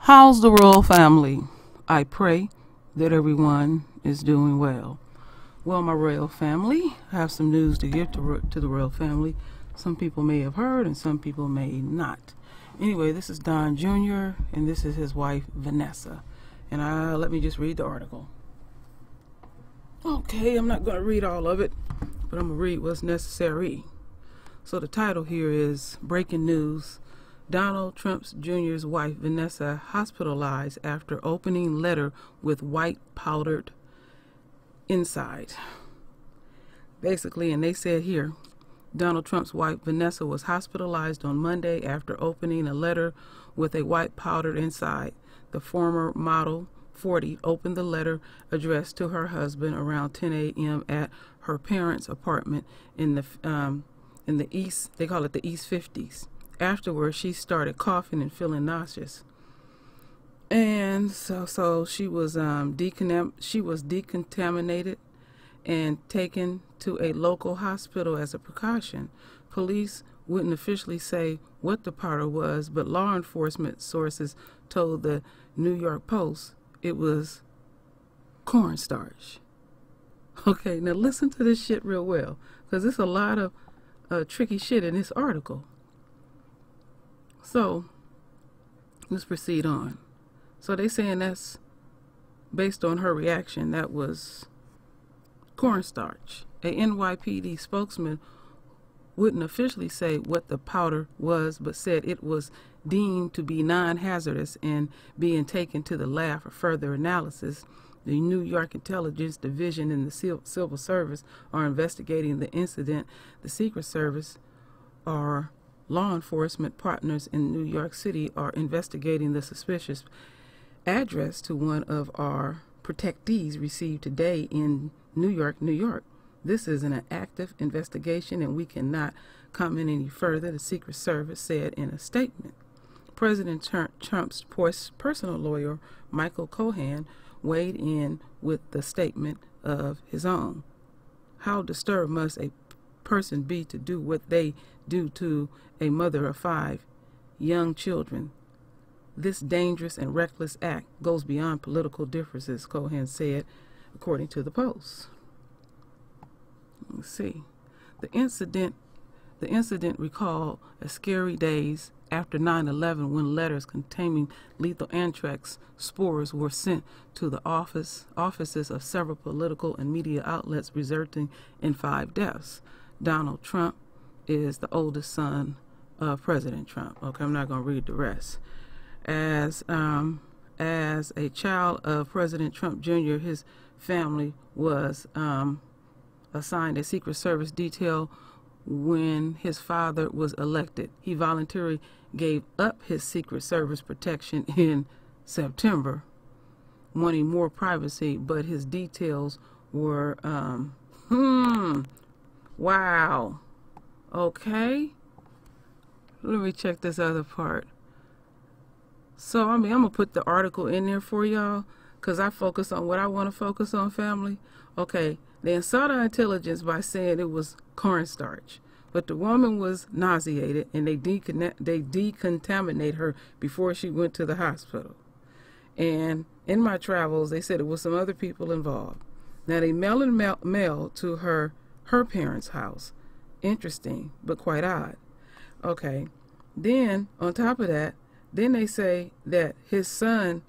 How's the royal family? I pray that everyone is doing well. Well, my royal family, I have some news to give to the royal family. Some people may have heard and some people may not. Anyway, this is Don Jr. and this is his wife, Vanessa. And let me just read the article. Okay, I'm not going to read all of it, but I'm going to read what's necessary. So the title here is Breaking News. Donald Trump Jr.'s wife, Vanessa, hospitalized after opening letter with white powdered inside. Basically, and they said here, Donald Trump's wife, Vanessa, was hospitalized on Monday after opening a letter with a white powdered inside. The former model, 40, opened the letter addressed to her husband around 10 a.m. at her parents' apartment in the East, they call it the East 50s. Afterwards, she started coughing and feeling nauseous. And so she was decontaminated and taken to a local hospital as a precaution. Police wouldn't officially say what the powder was, but law enforcement sources told the New York Post it was cornstarch. Okay, now listen to this shit real well, because there's a lot of tricky shit in this article. So let's proceed on. So they saying that's based on her reaction, that was cornstarch. A NYPD spokesman wouldn't officially say what the powder was, but said it was deemed to be non-hazardous and being taken to the lab for further analysis. The New York Intelligence Division and the Civil Service are investigating the incident. The Secret Service are law enforcement partners in New York City are investigating the suspicious address to one of our protectees received today in New York, New York. This is an active investigation and we cannot comment any further, the Secret Service said in a statement. President Trump's personal lawyer, Michael Cohen, weighed in with the statement of his own. How disturbed must a person be to do what they do to a mother of 5 young children? This dangerous and reckless act goes beyond political differences, Cohen said, according to the Post. Let's see. The incident recalled a scary days after 9/11 when letters containing lethal anthrax spores were sent to the offices of several political and media outlets, resulting in 5 deaths. Donald Trump is the oldest son of President Trump. Okay, I'm not going to read the rest. As a child of President Trump Jr., his family was assigned a Secret Service detail when his father was elected. He voluntarily gave up his Secret Service protection in September, wanting more privacy, but his details were, wow. Okay. Let me check this other part. So, I'm going to put the article in there for y'all because I focus on what I want to focus on, family. Okay. They insulted our intelligence by saying it was cornstarch, but the woman was nauseated and they decontaminated her before she went to the hospital. And in my travels, they said it was some other people involved. Now, they mailed mail to her parents' house. Interesting, but quite odd. Okay. Then, on top of that, then they say that his son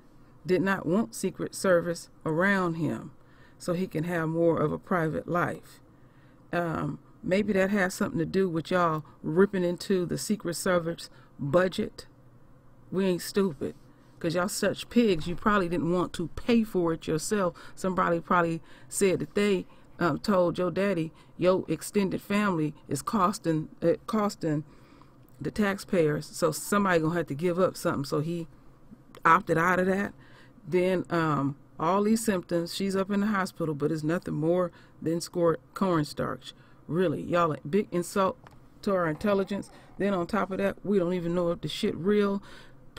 did not want Secret Service around him so he can have more of a private life. Maybe that has something to do with y'all ripping into the Secret Service budget. We ain't stupid. Because y'all such pigs, you probably didn't want to pay for it yourself. Somebody probably said that they told your daddy, your extended family is costing the taxpayers, so somebody gonna have to give up something. So he opted out of that. Then all these symptoms, she's up in the hospital, but it's nothing more than cornstarch. Really, y'all, a big insult to our intelligence. Then on top of that, we don't even know if the shit real.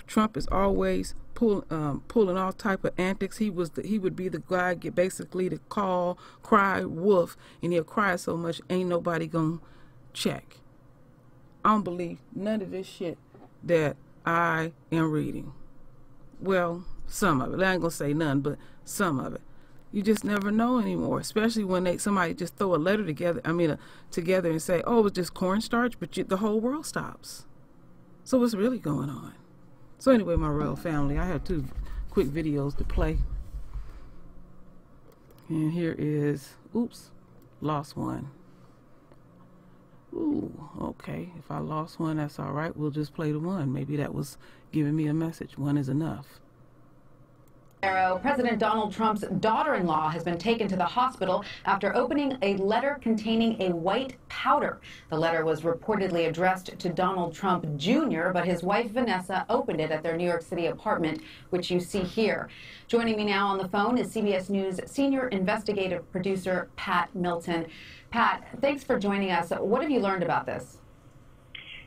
Trump is always pulling all type of antics. He would be the guy basically to cry wolf, and he'll cry so much ain't nobody gonna check. I don't believe none of this shit that I am reading. Well, some of it. I ain't gonna say none, but some of it. You just never know anymore, especially when somebody just throw a letter together. Together and say, "Oh, it was just cornstarch," but the whole world stops. So what's really going on? So anyway, my royal family, I have 2 quick videos to play, and here is, oops, lost one. Ooh, okay. If I lost one, that's all right. We'll just play the one. Maybe that was giving me a message. One is enough. President Donald Trump's daughter-in-law has been taken to the hospital after opening a letter containing a white powder. The letter was reportedly addressed to Donald Trump Jr., but his wife Vanessa opened it at their New York City apartment, which you see here. Joining me now on the phone is CBS News senior investigative producer Pat Milton. Pat, thanks for joining us. What have you learned about this?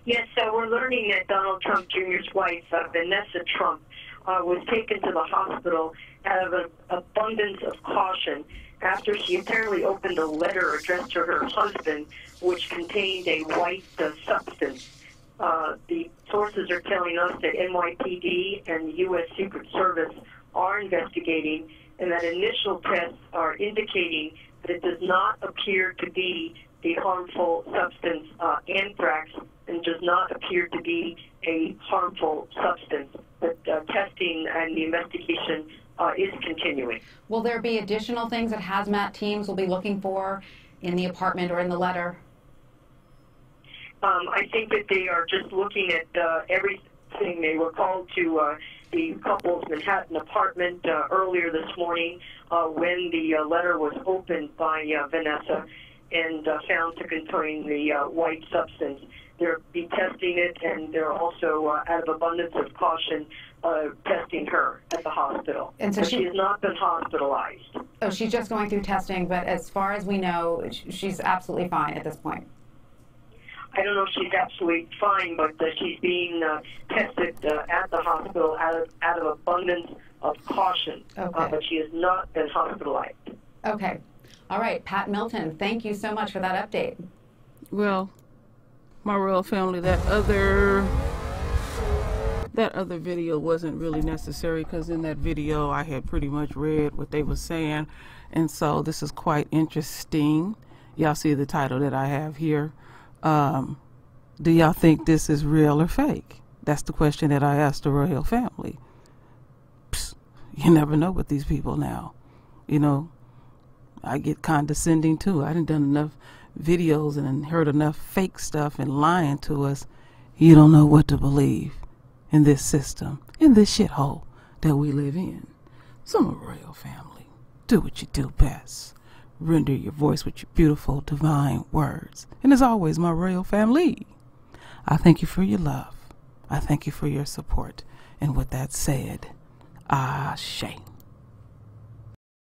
Yes, we're learning that Donald Trump Jr.'s wife, Vanessa Trump, was taken to the hospital out of an abundance of caution after she apparently opened a letter addressed to her husband, which contained a white substance. The sources are telling us that NYPD and the U.S. Secret Service are investigating, and that initial tests are indicating that it does not appear to be the harmful substance anthrax, and does not appear to be a harmful substance. But testing and the investigation is continuing. Will there be additional things that hazmat teams will be looking for in the apartment or in the letter? I think that they are just looking at everything. They were called to the couple's Manhattan apartment earlier this morning when the letter was opened by Vanessa and found to contain the white substance. They'll be testing it, and they're also, out of abundance of caution, testing her at the hospital. And so she has not been hospitalized. Oh, she's just going through testing, but as far as we know, she's absolutely fine at this point. I don't know if she's absolutely fine, but she's being tested at the hospital out of abundance of caution. Okay. But she has not been hospitalized. Okay. All right, Pat Milton, thank you so much for that update. Well, my royal family, that other video wasn't really necessary, because in that video I had pretty much read what they were saying, and so this is quite interesting. Y'all see the title that I have here. Do y'all think this is real or fake? That's the question that I asked the royal family. Psst, you never know with these people now. You know, I get condescending too. I done enough videos and heard enough fake stuff and lying to us. You don't know what to believe in this system, in this shithole that we live in. So, my royal family, do what you do best. Render your voice with your beautiful divine words. And as always, my royal family, I thank you for your love. I thank you for your support. And with that said, Ashe.